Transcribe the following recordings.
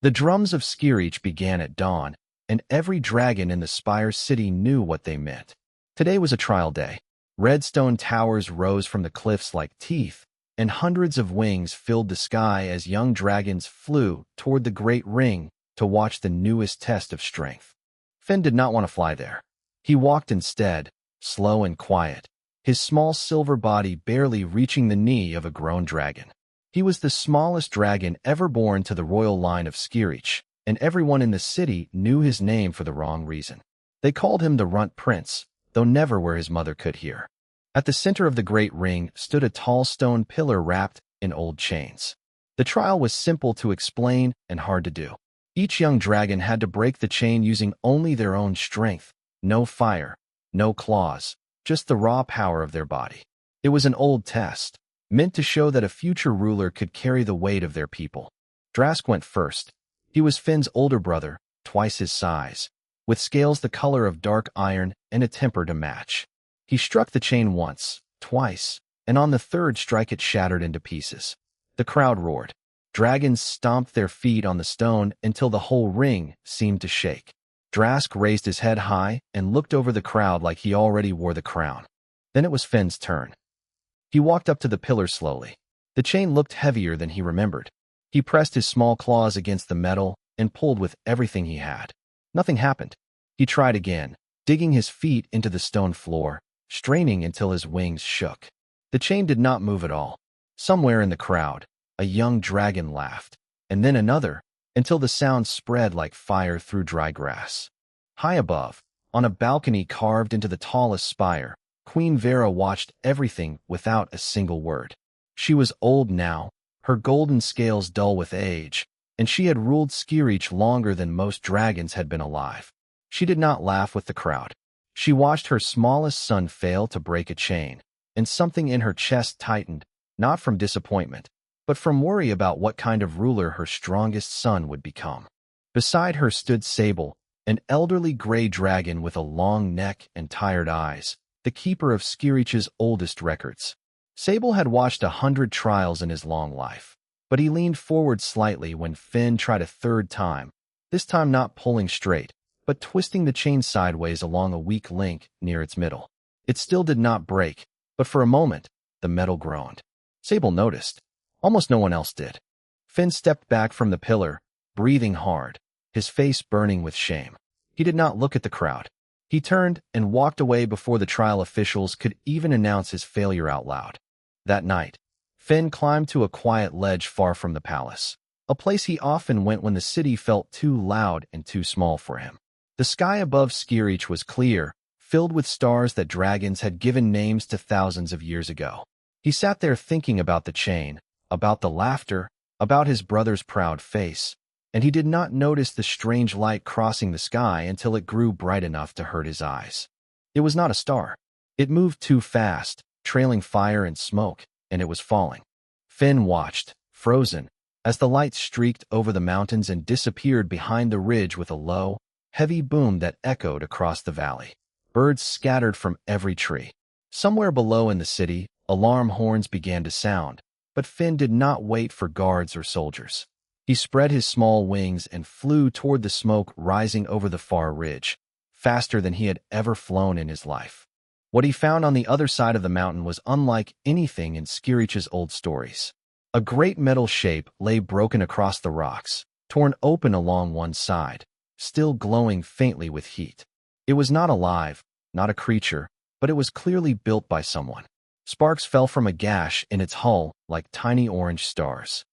The drums of Skirich began at dawn, and every dragon in the Spire city knew what they meant. Today was a trial day. Red stone towers rose from the cliffs like teeth, and hundreds of wings filled the sky as young dragons flew toward the great ring to watch the newest test of strength. Finn did not want to fly there. He walked instead, slow and quiet, his small silver body barely reaching the knee of a grown dragon. He was the smallest dragon ever born to the royal line of Skirich, and everyone in the city knew his name for the wrong reason. They called him the Runt Prince, though never where his mother could hear. At the center of the great ring stood a tall stone pillar wrapped in old chains. The trial was simple to explain and hard to do. Each young dragon had to break the chain using only their own strength, no fire, no claws, just the raw power of their body. It was an old test, meant to show that a future ruler could carry the weight of their people. Drask went first. He was Finn's older brother, twice his size, with scales the color of dark iron and a temper to match. He struck the chain once, twice, and on the third strike it shattered into pieces. The crowd roared. Dragons stomped their feet on the stone until the whole ring seemed to shake. Drask raised his head high and looked over the crowd like he already wore the crown. Then it was Finn's turn. He walked up to the pillar slowly. The chain looked heavier than he remembered. He pressed his small claws against the metal and pulled with everything he had. Nothing happened. He tried again, digging his feet into the stone floor, straining until his wings shook. The chain did not move at all. Somewhere in the crowd, a young dragon laughed, and then another, until the sound spread like fire through dry grass. High above, on a balcony carved into the tallest spire, Queen Vera watched everything without a single word. She was old now, her golden scales dull with age, and she had ruled Skirich longer than most dragons had been alive. She did not laugh with the crowd. She watched her smallest son fail to break a chain, and something in her chest tightened, not from disappointment, but from worry about what kind of ruler her strongest son would become. Beside her stood Sable, an elderly gray dragon with a long neck and tired eyes, the keeper of Skirich's oldest records. Sable had watched 100 trials in his long life, but he leaned forward slightly when Finn tried a third time, this time not pulling straight, but twisting the chain sideways along a weak link near its middle. It still did not break, but for a moment, the metal groaned. Sable noticed. Almost no one else did. Finn stepped back from the pillar, breathing hard, his face burning with shame. He did not look at the crowd. He turned and walked away before the trial officials could even announce his failure out loud. That night, Finn climbed to a quiet ledge far from the palace, a place he often went when the city felt too loud and too small for him. The sky above Skirich was clear, filled with stars that dragons had given names to thousands of years ago. He sat there thinking about the chain, about the laughter, about his brother's proud face, and he did not notice the strange light crossing the sky until it grew bright enough to hurt his eyes. It was not a star. It moved too fast, trailing fire and smoke, and it was falling. Finn watched, frozen, as the light streaked over the mountains and disappeared behind the ridge with a low, heavy boom that echoed across the valley. Birds scattered from every tree. Somewhere below in the city, alarm horns began to sound, but Finn did not wait for guards or soldiers. He spread his small wings and flew toward the smoke rising over the far ridge, faster than he had ever flown in his life. What he found on the other side of the mountain was unlike anything in Skirich's old stories. A great metal shape lay broken across the rocks, torn open along one side, still glowing faintly with heat. It was not alive, not a creature, but it was clearly built by someone. Sparks fell from a gash in its hull like tiny orange stars.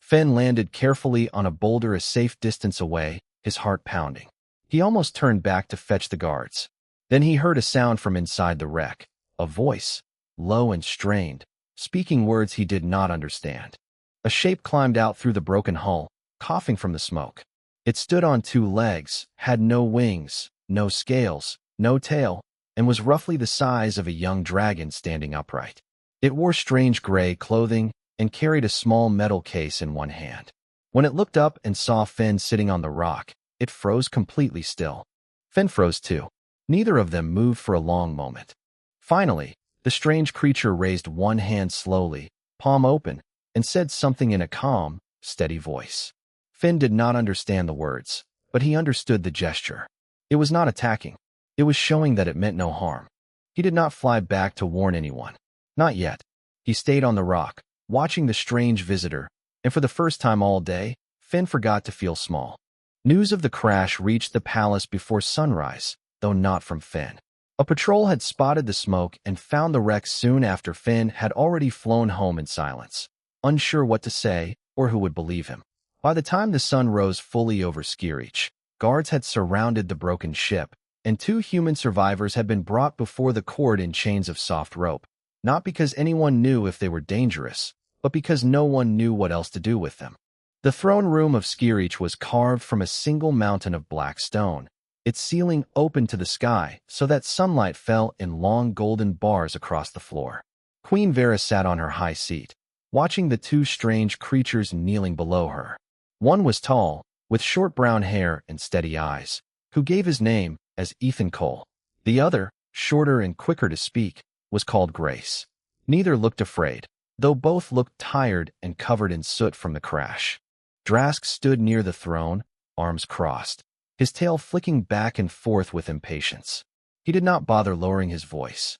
Finn landed carefully on a boulder a safe distance away, his heart pounding. He almost turned back to fetch the guards. Then he heard a sound from inside the wreck, a voice, low and strained, speaking words he did not understand. A shape climbed out through the broken hull, coughing from the smoke. It stood on two legs, had no wings, no scales, no tail, and was roughly the size of a young dragon standing upright. It wore strange gray clothing and carried a small metal case in one hand. When it looked up and saw Finn sitting on the rock, it froze completely still. Finn froze too. Neither of them moved for a long moment. Finally, the strange creature raised one hand slowly, palm open, and said something in a calm, steady voice. Finn did not understand the words, but he understood the gesture. It was not attacking. It was showing that it meant no harm. He did not fly back to warn anyone. Not yet. He stayed on the rock, watching the strange visitor, and for the first time all day, Finn forgot to feel small. News of the crash reached the palace before sunrise, though not from Finn. A patrol had spotted the smoke and found the wreck soon after Finn had already flown home in silence, unsure what to say or who would believe him. By the time the sun rose fully over Skirich, guards had surrounded the broken ship, and 2 human survivors had been brought before the court in chains of soft rope, not because anyone knew if they were dangerous, but because no one knew what else to do with them. The throne room of Skirich was carved from a single mountain of black stone, its ceiling open to the sky so that sunlight fell in long golden bars across the floor. Queen Vera sat on her high seat, watching the 2 strange creatures kneeling below her. One was tall, with short brown hair and steady eyes, who gave his name as Ethan Cole. The other, shorter and quicker to speak, was called Grace. Neither looked afraid, though both looked tired and covered in soot from the crash. Drask stood near the throne, arms crossed, his tail flicking back and forth with impatience. He did not bother lowering his voice.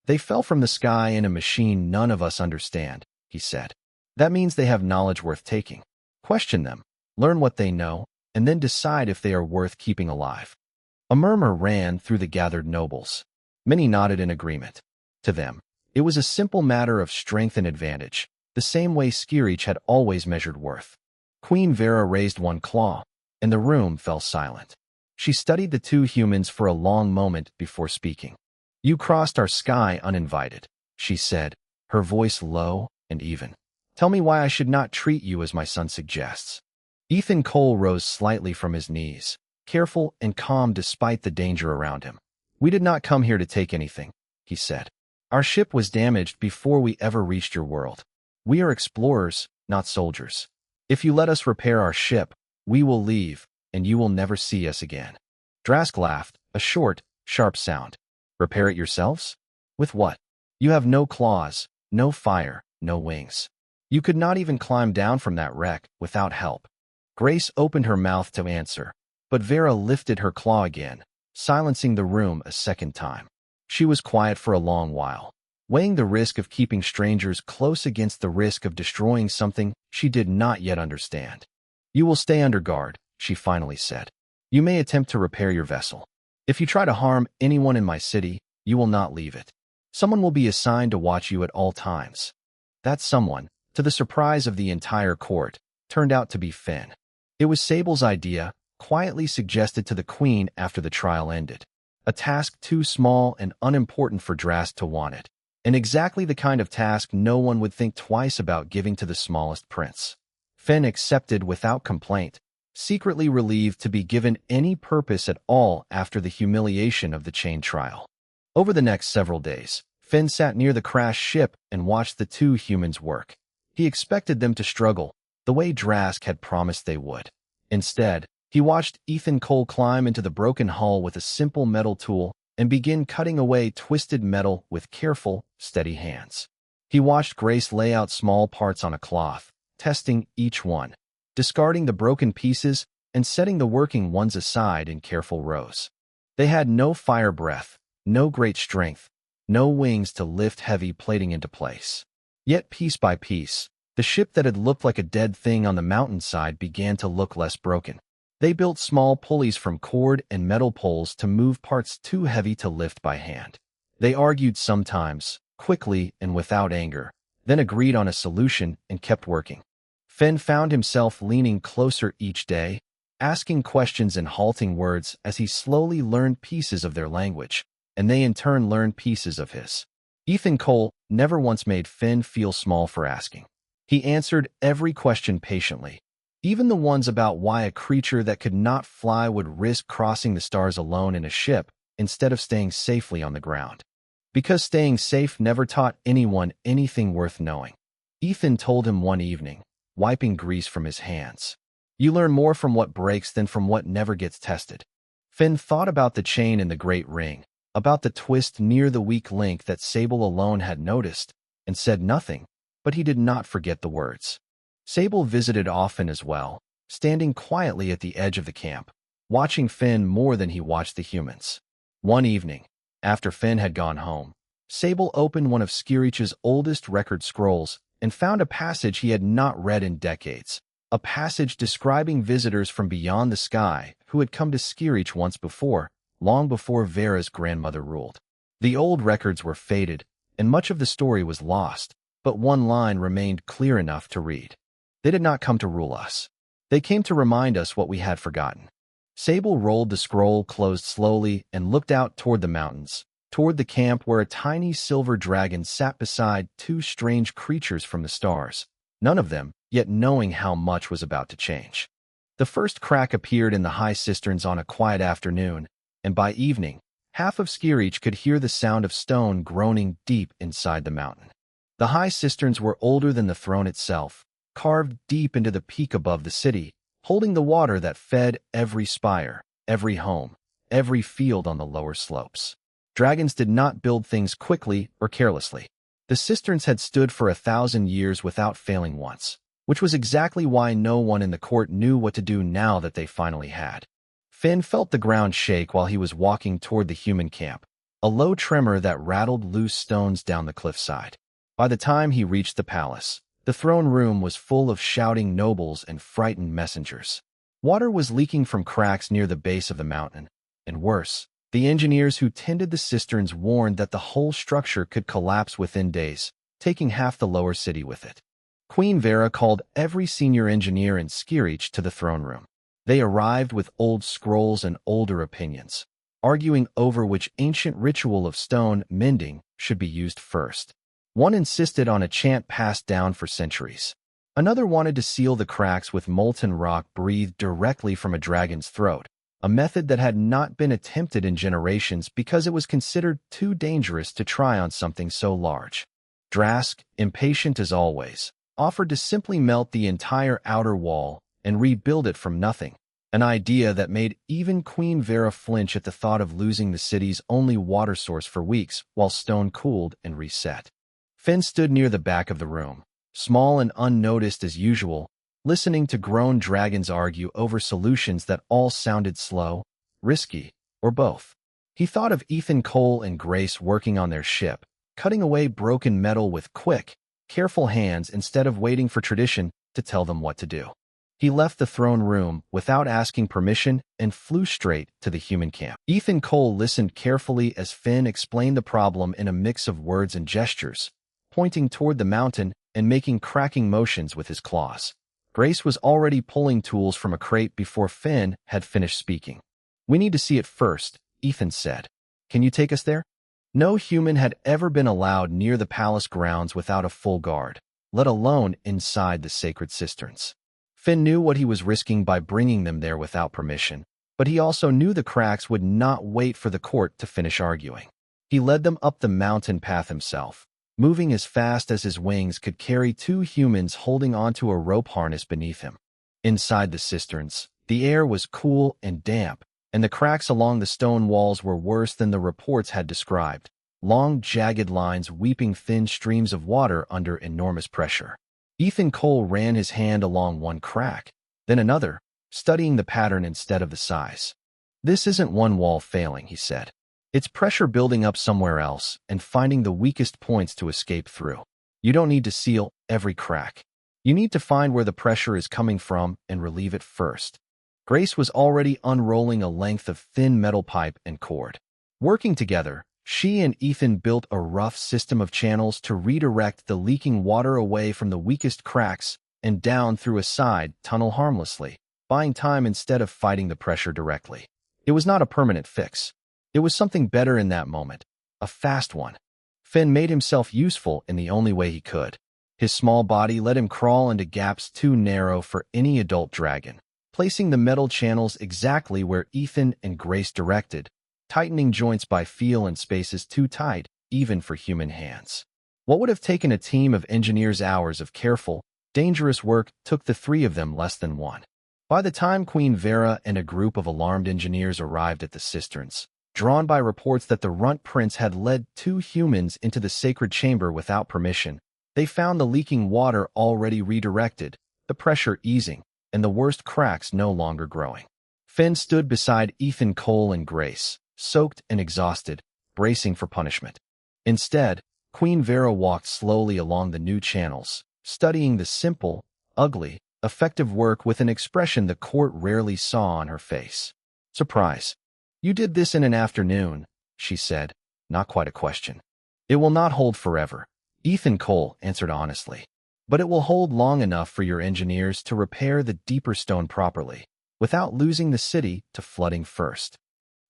"They fell from the sky in a machine none of us understand," he said. "That means they have knowledge worth taking. Question them, learn what they know, and then decide if they are worth keeping alive." A murmur ran through the gathered nobles. Many nodded in agreement. To them, it was a simple matter of strength and advantage, the same way Skirich had always measured worth. Queen Vera raised one claw, and the room fell silent. She studied the 2 humans for a long moment before speaking. "You crossed our sky uninvited," she said, her voice low and even. "Tell me why I should not treat you as my son suggests." Ethan Cole rose slightly from his knees, careful and calm despite the danger around him. "We did not come here to take anything," he said. "Our ship was damaged before we ever reached your world. We are explorers, not soldiers. If you let us repair our ship, we will leave, and you will never see us again." Drask laughed, a short, sharp sound. "Repair it yourselves? With what? You have no claws, no fire, no wings. You could not even climb down from that wreck without help." Grace opened her mouth to answer, but Vera lifted her claw again, silencing the room a second time. She was quiet for a long while, weighing the risk of keeping strangers close against the risk of destroying something she did not yet understand. "You will stay under guard," she finally said. "You may attempt to repair your vessel. If you try to harm anyone in my city, you will not leave it. Someone will be assigned to watch you at all times." That someone, to the surprise of the entire court, turned out to be Finn. It was Sable's idea, quietly suggested to the queen after the trial ended. A task too small and unimportant for Drask to want it, and exactly the kind of task no one would think twice about giving to the smallest prince. Finn accepted without complaint, secretly relieved to be given any purpose at all after the humiliation of the chain trial. Over the next several days, Finn sat near the crashed ship and watched the 2 humans work. He expected them to struggle, the way Drask had promised they would. Instead, he watched Ethan Cole climb into the broken hull with a simple metal tool and begin cutting away twisted metal with careful, steady hands. He watched Grace lay out small parts on a cloth, testing each one, discarding the broken pieces and setting the working ones aside in careful rows. They had no fire breath, no great strength, no wings to lift heavy plating into place. Yet piece by piece, the ship that had looked like a dead thing on the mountainside began to look less broken. They built small pulleys from cord and metal poles to move parts too heavy to lift by hand. They argued sometimes, quickly and without anger, then agreed on a solution and kept working. Finn found himself leaning closer each day, asking questions in halting words as he slowly learned pieces of their language, and they in turn learned pieces of his. Ethan Cole never once made Finn feel small for asking. He answered every question patiently, even the ones about why a creature that could not fly would risk crossing the stars alone in a ship instead of staying safely on the ground. Because staying safe never taught anyone anything worth knowing. Ethan told him one evening, wiping grease from his hands. "You learn more from what breaks than from what never gets tested." Finn thought about the chain in the great ring, about the twist near the weak link that Sable alone had noticed, and said nothing, but he did not forget the words. Sable visited often as well, standing quietly at the edge of the camp, watching Finn more than he watched the humans. One evening, after Finn had gone home, Sable opened one of Skirich's oldest record scrolls and found a passage he had not read in decades, a passage describing visitors from beyond the sky who had come to Skirich once before, long before Vera's grandmother ruled. The old records were faded, and much of the story was lost, but one line remained clear enough to read. They did not come to rule us. They came to remind us what we had forgotten. Sable rolled the scroll closed slowly and looked out toward the mountains, toward the camp where a tiny silver dragon sat beside two strange creatures from the stars, none of them yet knowing how much was about to change. The first crack appeared in the high cisterns on a quiet afternoon, and by evening, half of Skirich could hear the sound of stone groaning deep inside the mountain. The high cisterns were older than the throne itself, carved deep into the peak above the city, holding the water that fed every spire, every home, every field on the lower slopes. Dragons did not build things quickly or carelessly. The cisterns had stood for 1,000 years without failing once, which was exactly why no one in the court knew what to do now that they finally had. Finn felt the ground shake while he was walking toward the human camp, a low tremor that rattled loose stones down the cliffside. By the time he reached the palace, the throne room was full of shouting nobles and frightened messengers. Water was leaking from cracks near the base of the mountain, and worse, the engineers who tended the cisterns warned that the whole structure could collapse within days, taking half the lower city with it. Queen Vera called every senior engineer in Skirich to the throne room. They arrived with old scrolls and older opinions, arguing over which ancient ritual of stone mending should be used first. One insisted on a chant passed down for centuries. Another wanted to seal the cracks with molten rock breathed directly from a dragon's throat, a method that had not been attempted in generations because it was considered too dangerous to try on something so large. Drask, impatient as always, offered to simply melt the entire outer wall and rebuild it from nothing, an idea that made even Queen Vera flinch at the thought of losing the city's only water source for weeks while stone cooled and reset. Finn stood near the back of the room, small and unnoticed as usual, listening to grown dragons argue over solutions that all sounded slow, risky, or both. He thought of Ethan Cole and Grace working on their ship, cutting away broken metal with quick, careful hands instead of waiting for tradition to tell them what to do. He left the throne room without asking permission and flew straight to the human camp. Ethan Cole listened carefully as Finn explained the problem in a mix of words and gestures, pointing toward the mountain and making cracking motions with his claws. Grace was already pulling tools from a crate before Finn had finished speaking. "We need to see it first," Ethan said. "Can you take us there?" No human had ever been allowed near the palace grounds without a full guard, let alone inside the sacred cisterns. Finn knew what he was risking by bringing them there without permission, but he also knew the cracks would not wait for the court to finish arguing. He led them up the mountain path himself, moving as fast as his wings could carry two humans holding onto a rope harness beneath him. Inside the cisterns, the air was cool and damp, and the cracks along the stone walls were worse than the reports had described, long jagged lines weeping thin streams of water under enormous pressure. Ethan Cole ran his hand along one crack, then another, studying the pattern instead of the size. "This isn't one wall failing," he said. "It's pressure building up somewhere else and finding the weakest points to escape through. You don't need to seal every crack. You need to find where the pressure is coming from and relieve it first." Grace was already unrolling a length of thin metal pipe and cord. Working together, she and Ethan built a rough system of channels to redirect the leaking water away from the weakest cracks and down through a side tunnel harmlessly, buying time instead of fighting the pressure directly. It was not a permanent fix. It was something better in that moment, a fast one. Finn made himself useful in the only way he could. His small body let him crawl into gaps too narrow for any adult dragon, placing the metal channels exactly where Ethan and Grace directed, tightening joints by feel in spaces too tight, even for human hands. What would have taken a team of engineers hours of careful, dangerous work took the three of them less than one. By the time Queen Vera and a group of alarmed engineers arrived at the cisterns, drawn by reports that the Runt Prince had led two humans into the sacred chamber without permission, they found the leaking water already redirected, the pressure easing, and the worst cracks no longer growing. Finn stood beside Ethan, Cole, and Grace, soaked and exhausted, bracing for punishment. Instead, Queen Vera walked slowly along the new channels, studying the simple, ugly, effective work with an expression the court rarely saw on her face. Surprise. You did this in an afternoon, she said, not quite a question. It will not hold forever, Ethan Cole answered honestly. But it will hold long enough for your engineers to repair the deeper stone properly, without losing the city to flooding first.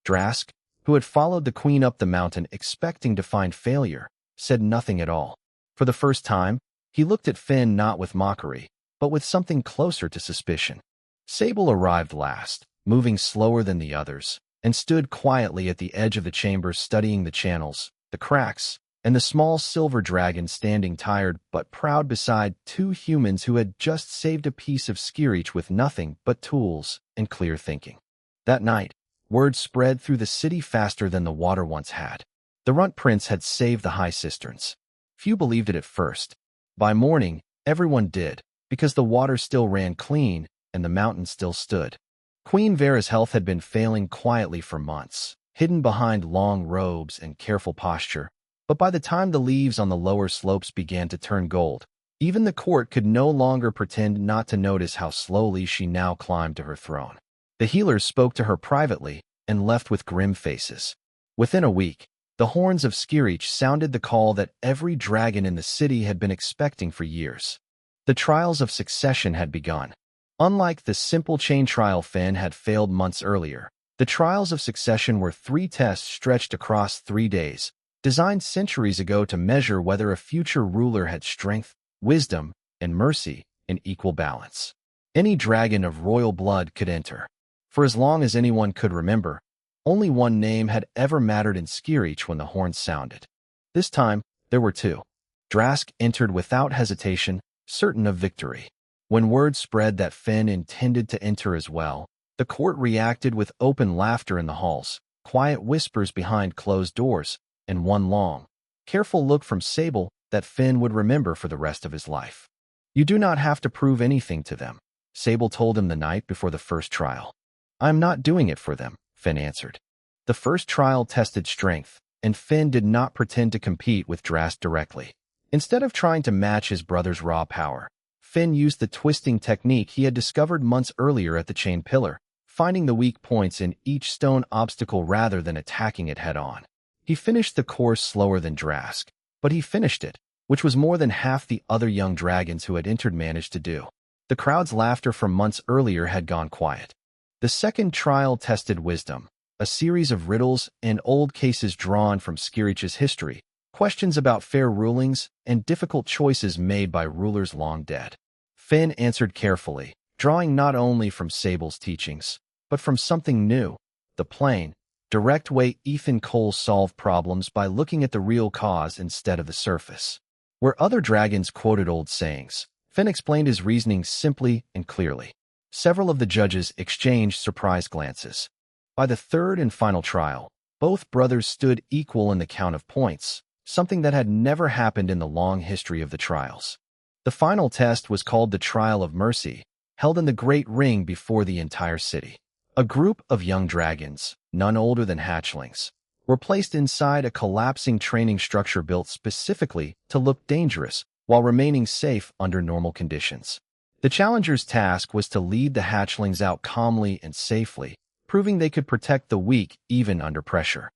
Drask, who had followed the queen up the mountain expecting to find failure, said nothing at all. For the first time, he looked at Finn not with mockery, but with something closer to suspicion. Sable arrived last, moving slower than the others, and stood quietly at the edge of the chamber studying the channels, the cracks, and the small silver dragon standing tired but proud beside two humans who had just saved a piece of Skirich with nothing but tools and clear thinking. That night, word spread through the city faster than the water once had. The Runt Prince had saved the high cisterns. Few believed it at first. By morning, everyone did, because the water still ran clean and the mountain still stood. Queen Vera's health had been failing quietly for months, hidden behind long robes and careful posture. But by the time the leaves on the lower slopes began to turn gold, even the court could no longer pretend not to notice how slowly she now climbed to her throne. The healers spoke to her privately and left with grim faces. Within a week, the horns of Skirich sounded the call that every dragon in the city had been expecting for years. The trials of succession had begun. Unlike the simple chain trial Finn had failed months earlier, the trials of succession were 3 tests stretched across 3 days, designed centuries ago to measure whether a future ruler had strength, wisdom, and mercy in equal balance. Any dragon of royal blood could enter. For as long as anyone could remember, only one name had ever mattered in Skirich when the horns sounded. This time, there were 2. Drask entered without hesitation, certain of victory. When word spread that Finn intended to enter as well, the court reacted with open laughter in the halls, quiet whispers behind closed doors, and one long, careful look from Sable that Finn would remember for the rest of his life. You do not have to prove anything to them, Sable told him the night before the first trial. I am not doing it for them, Finn answered. The first trial tested strength, and Finn did not pretend to compete with Drask directly. Instead of trying to match his brother's raw power, Finn used the twisting technique he had discovered months earlier at the chain pillar, finding the weak points in each stone obstacle rather than attacking it head-on. He finished the course slower than Drask, but he finished it, which was more than half the other young dragons who had entered managed to do. The crowd's laughter from months earlier had gone quiet. The second trial tested wisdom, a series of riddles and old cases drawn from Skirich's history, questions about fair rulings and difficult choices made by rulers long dead. Finn answered carefully, drawing not only from Sable's teachings, but from something new, the plain, direct way Ethan Cole solved problems by looking at the real cause instead of the surface. Where other dragons quoted old sayings, Finn explained his reasoning simply and clearly. Several of the judges exchanged surprised glances. By the third and final trial, both brothers stood equal in the count of points, something that had never happened in the long history of the trials. The final test was called the Trial of Mercy, held in the Great Ring before the entire city. A group of young dragons, none older than hatchlings, were placed inside a collapsing training structure built specifically to look dangerous while remaining safe under normal conditions. The challengers' task was to lead the hatchlings out calmly and safely, proving they could protect the weak even under pressure.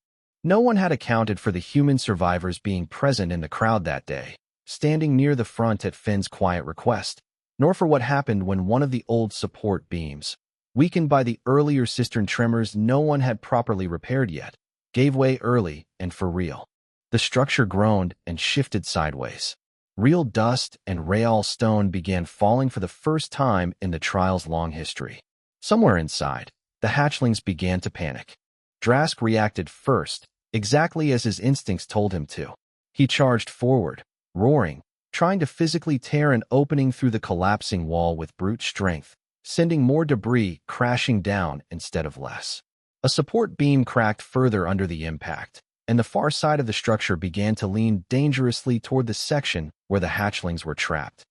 No one had accounted for the human survivors being present in the crowd that day, standing near the front at Finn's quiet request, nor for what happened when one of the old support beams, weakened by the earlier cistern tremors no one had properly repaired yet, gave way early and for real. The structure groaned and shifted sideways. Real dust and Real stone began falling for the first time in the trial's long history. Somewhere inside, the hatchlings began to panic. Drask reacted first, exactly as his instincts told him to. He charged forward, roaring, trying to physically tear an opening through the collapsing wall with brute strength, sending more debris crashing down instead of less. A support beam cracked further under the impact, and the far side of the structure began to lean dangerously toward the section where the hatchlings were trapped.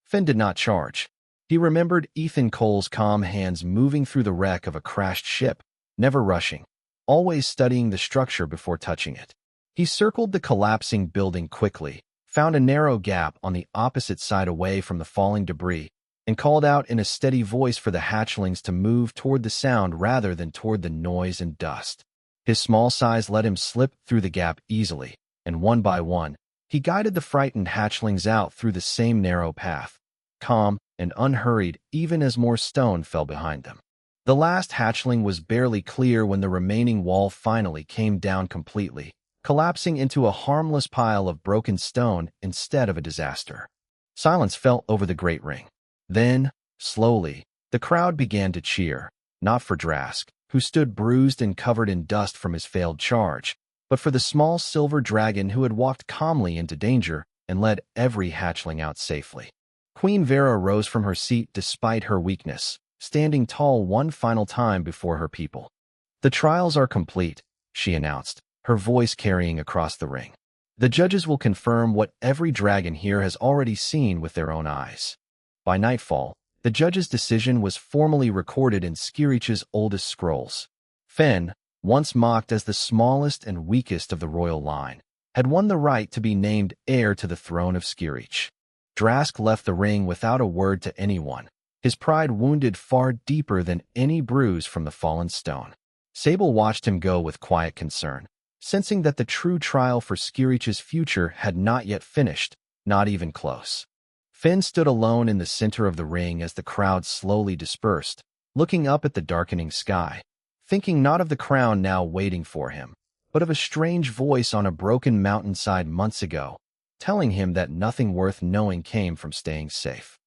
Finn did not charge. He remembered Ethan Cole's calm hands moving through the wreck of a crashed ship, never rushing, always studying the structure before touching it. He circled the collapsing building quickly, found a narrow gap on the opposite side away from the falling debris, and called out in a steady voice for the hatchlings to move toward the sound rather than toward the noise and dust. His small size let him slip through the gap easily, and one by one, he guided the frightened hatchlings out through the same narrow path, calm and unhurried even as more stone fell behind them. The last hatchling was barely clear when the remaining wall finally came down completely, collapsing into a harmless pile of broken stone instead of a disaster. Silence fell over the great ring. Then, slowly, the crowd began to cheer, not for Drask, who stood bruised and covered in dust from his failed charge, but for the small silver dragon who had walked calmly into danger and led every hatchling out safely. Queen Vera rose from her seat despite her weakness, standing tall one final time before her people. "The trials are complete," she announced, her voice carrying across the ring. "The judges will confirm what every dragon here has already seen with their own eyes." By nightfall, the judge's decision was formally recorded in Skirich's oldest scrolls. Fen, once mocked as the smallest and weakest of the royal line, had won the right to be named heir to the throne of Skirich. Drask left the ring without a word to anyone, his pride wounded far deeper than any bruise from the fallen stone. Sable watched him go with quiet concern, sensing that the true trial for Skirich's future had not yet finished, not even close. Finn stood alone in the center of the ring as the crowd slowly dispersed, looking up at the darkening sky, thinking not of the crown now waiting for him, but of a strange voice on a broken mountainside months ago, telling him that nothing worth knowing came from staying safe.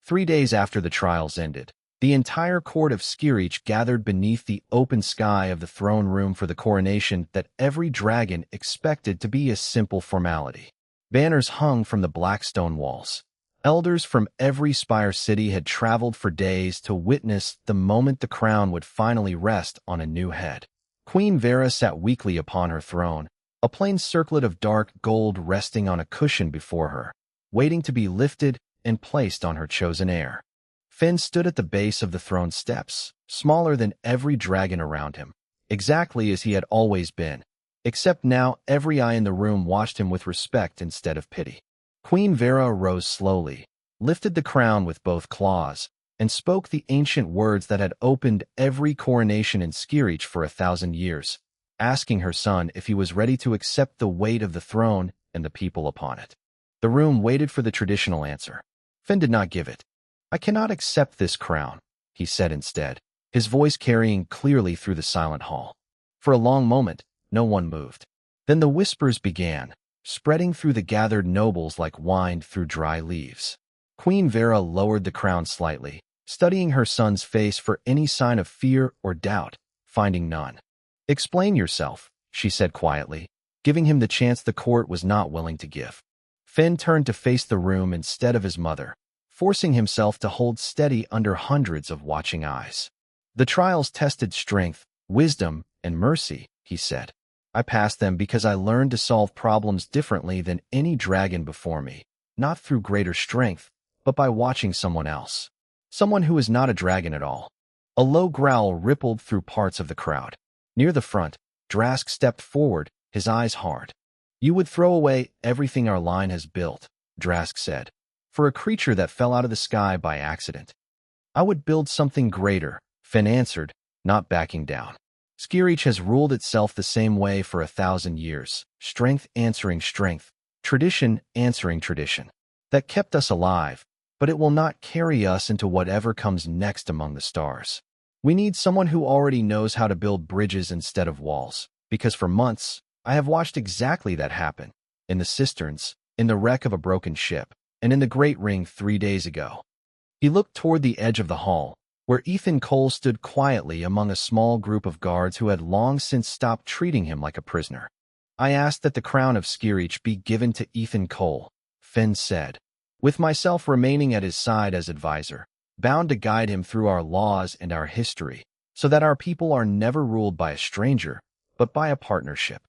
3 days after the trials ended, the entire court of Skirich gathered beneath the open sky of the throne room for the coronation that every dragon expected to be a simple formality. Banners hung from the black stone walls. Elders from every spire city had traveled for days to witness the moment the crown would finally rest on a new head. Queen Vera sat weakly upon her throne, a plain circlet of dark gold resting on a cushion before her, waiting to be lifted and placed on her chosen heir. Finn stood at the base of the throne steps, smaller than every dragon around him, exactly as he had always been, except now every eye in the room watched him with respect instead of pity. Queen Vera rose slowly, lifted the crown with both claws, and spoke the ancient words that had opened every coronation in Skirich for 1,000 years, asking her son if he was ready to accept the weight of the throne and the people upon it. The room waited for the traditional answer. Finn did not give it. "I cannot accept this crown," he said instead, his voice carrying clearly through the silent hall. For a long moment, no one moved. Then the whispers began, spreading through the gathered nobles like wind through dry leaves. Queen Vera lowered the crown slightly, studying her son's face for any sign of fear or doubt, finding none. "Explain yourself," she said quietly, giving him the chance the court was not willing to give. Finn turned to face the room instead of his mother, forcing himself to hold steady under hundreds of watching eyes. "The trials tested strength, wisdom, and mercy," he said. "I passed them because I learned to solve problems differently than any dragon before me, not through greater strength, but by watching someone else. Someone who is not a dragon at all." A low growl rippled through parts of the crowd. Near the front, Drask stepped forward, his eyes hard. "You would throw away everything our line has built," Drask said, "for a creature that fell out of the sky by accident." "I would build something greater," Finn answered, not backing down. "Skirich has ruled itself the same way for 1,000 years, strength answering strength, tradition answering tradition. That kept us alive, but it will not carry us into whatever comes next among the stars. We need someone who already knows how to build bridges instead of walls, because for months, I have watched exactly that happen, in the cisterns, in the wreck of a broken ship, and in the Great Ring 3 days ago." He looked toward the edge of the hall, where Ethan Cole stood quietly among a small group of guards who had long since stopped treating him like a prisoner. "I asked that the crown of Skirich be given to Ethan Cole," Finn said, "with myself remaining at his side as advisor, bound to guide him through our laws and our history, so that our people are never ruled by a stranger, but by a partnership."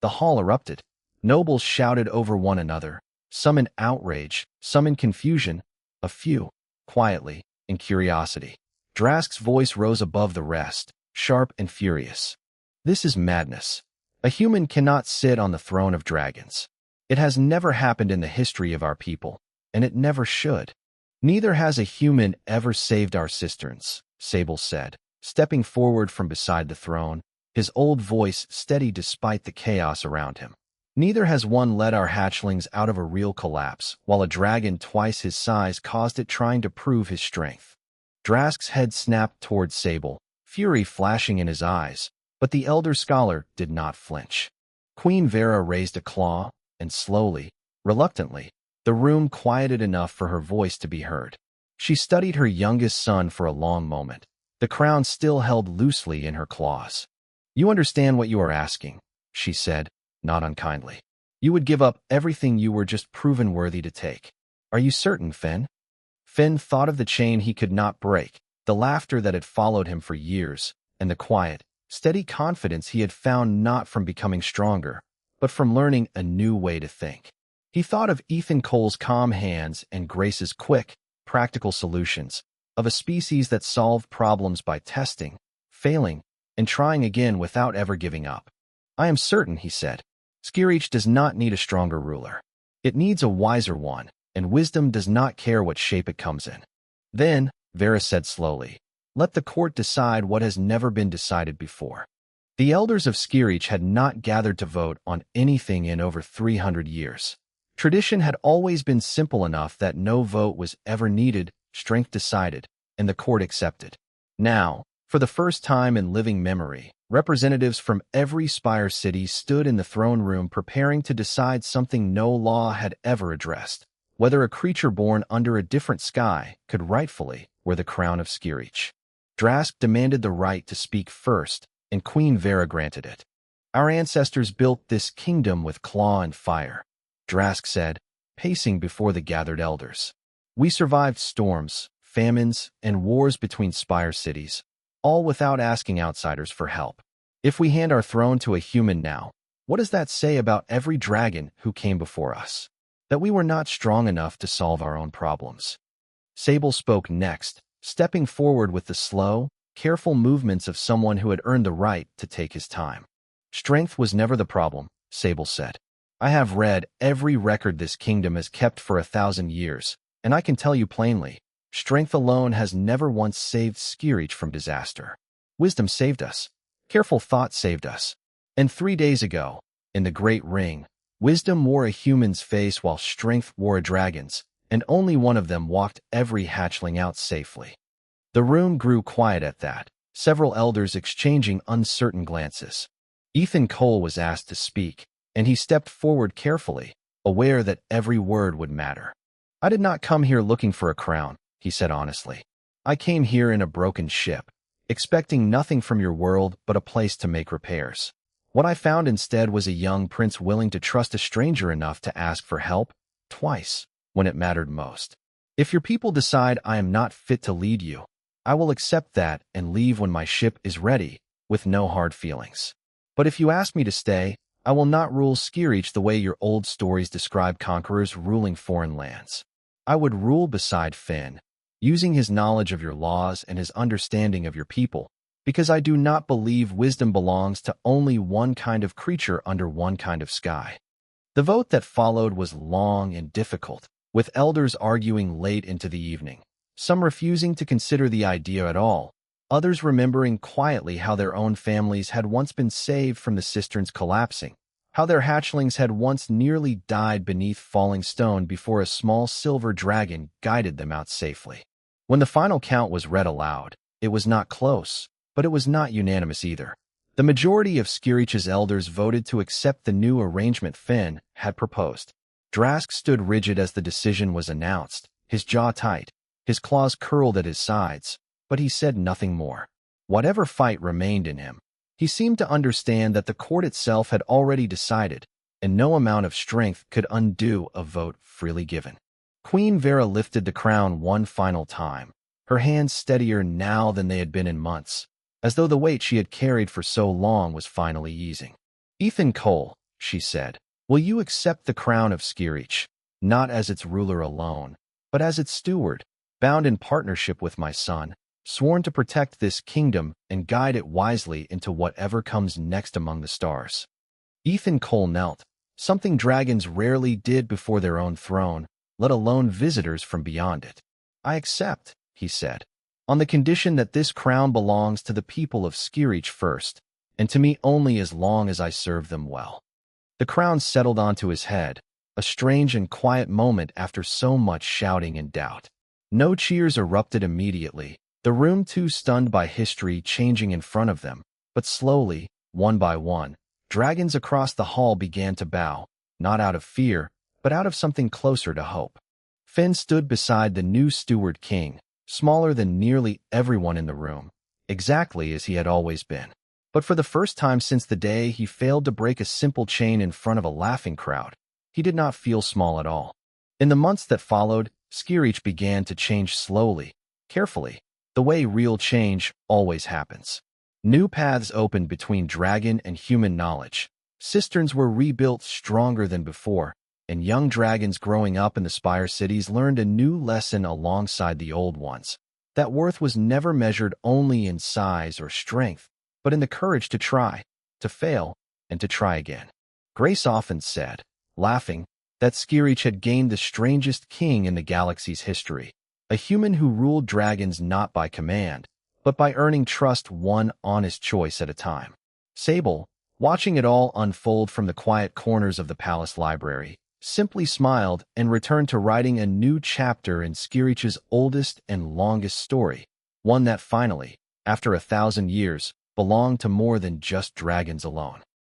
The hall erupted. Nobles shouted over one another, some in outrage, some in confusion, a few, quietly, in curiosity. Drask's voice rose above the rest, sharp and furious. This is madness. A human cannot sit on the throne of dragons. It has never happened in the history of our people, and it never should. Neither has a human ever saved our cisterns, Sable said, stepping forward from beside the throne, his old voice steady despite the chaos around him. Neither has one led our hatchlings out of a real collapse, while a dragon twice his size caused it trying to prove his strength. Drask's head snapped toward Sable, fury flashing in his eyes, but the elder scholar did not flinch. Queen Vera raised a claw, and slowly, reluctantly, the room quieted enough for her voice to be heard. She studied her youngest son for a long moment, the crown still held loosely in her claws. You understand what you are asking, she said, not unkindly. You would give up everything you were just proven worthy to take. Are you certain, Finn? Finn thought of the chain he could not break, the laughter that had followed him for years, and the quiet, steady confidence he had found not from becoming stronger, but from learning a new way to think. He thought of Ethan Cole's calm hands and Grace's quick, practical solutions, of a species that solved problems by testing, failing, and trying again without ever giving up. I am certain, he said. Skirich does not need a stronger ruler. It needs a wiser one, and wisdom does not care what shape it comes in. Then, Vera said slowly, let the court decide what has never been decided before. The elders of Skirich had not gathered to vote on anything in over 300 years. Tradition had always been simple enough that no vote was ever needed, strength decided, and the court accepted. Now, for the first time in living memory, representatives from every Spire city stood in the throne room preparing to decide something no law had ever addressed, whether a creature born under a different sky could rightfully wear the crown of Skirich. Drask demanded the right to speak first, and Queen Vera granted it. Our ancestors built this kingdom with claw and fire, Drask said, pacing before the gathered elders. We survived storms, famines, and wars between Spire cities, all without asking outsiders for help. If we hand our throne to a human now, what does that say about every dragon who came before us? That we were not strong enough to solve our own problems. Sable spoke next, stepping forward with the slow, careful movements of someone who had earned the right to take his time. Strength was never the problem, Sable said. I have read every record this kingdom has kept for 1,000 years, and I can tell you plainly, strength alone has never once saved Skirich from disaster. Wisdom saved us. Careful thought saved us. And 3 days ago, in the Great Ring, wisdom wore a human's face while strength wore a dragon's, and only one of them walked every hatchling out safely. The room grew quiet at that, several elders exchanging uncertain glances. Ethan Cole was asked to speak, and he stepped forward carefully, aware that every word would matter. I did not come here looking for a crown, he said honestly. I came here in a broken ship, expecting nothing from your world but a place to make repairs. What I found instead was a young prince willing to trust a stranger enough to ask for help, twice, when it mattered most. If your people decide I am not fit to lead you, I will accept that and leave when my ship is ready, with no hard feelings. But if you ask me to stay, I will not rule Skirich the way your old stories describe conquerors ruling foreign lands. I would rule beside Finn, using his knowledge of your laws and his understanding of your people, because I do not believe wisdom belongs to only one kind of creature under one kind of sky. The vote that followed was long and difficult, with elders arguing late into the evening, some refusing to consider the idea at all, others remembering quietly how their own families had once been saved from the cisterns collapsing, how their hatchlings had once nearly died beneath falling stone before a small silver dragon guided them out safely. When the final count was read aloud, it was not close, but it was not unanimous either. The majority of Skirich's elders voted to accept the new arrangement Finn had proposed. Drask stood rigid as the decision was announced, his jaw tight, his claws curled at his sides, but he said nothing more. Whatever fight remained in him, he seemed to understand that the court itself had already decided, and no amount of strength could undo a vote freely given. Queen Vera lifted the crown one final time, her hands steadier now than they had been in months, as though the weight she had carried for so long was finally easing. Ethan Cole, she said, will you accept the crown of Skirich, not as its ruler alone, but as its steward? bound in partnership with my son, sworn to protect this kingdom and guide it wisely into whatever comes next among the stars. Ethan Cole knelt, something dragons rarely did before their own throne, let alone visitors from beyond it. I accept, he said, on the condition that this crown belongs to the people of Skirich first, and to me only as long as I serve them well. The crown settled onto his head, a strange and quiet moment after so much shouting and doubt. No cheers erupted immediately, the room too stunned by history changing in front of them, but slowly, one by one, dragons across the hall began to bow, not out of fear, but out of something closer to hope. Finn stood beside the new steward king, smaller than nearly everyone in the room, exactly as he had always been. But for the first time since the day he failed to break a simple chain in front of a laughing crowd, he did not feel small at all. In the months that followed, Skirich began to change slowly, carefully, the way real change always happens. New paths opened between dragon and human knowledge. Cisterns were rebuilt stronger than before, and young dragons growing up in the Spire cities learned a new lesson alongside the old ones. That worth was never measured only in size or strength, but in the courage to try, to fail, and to try again. Grace often said, laughing, that Skirich had gained the strangest king in the galaxy's history, a human who ruled dragons not by command, but by earning trust one honest choice at a time. Sable, watching it all unfold from the quiet corners of the palace library, simply smiled and returned to writing a new chapter in Skirich's oldest and longest story, one that finally, after 1,000 years, belonged to more than just dragons alone.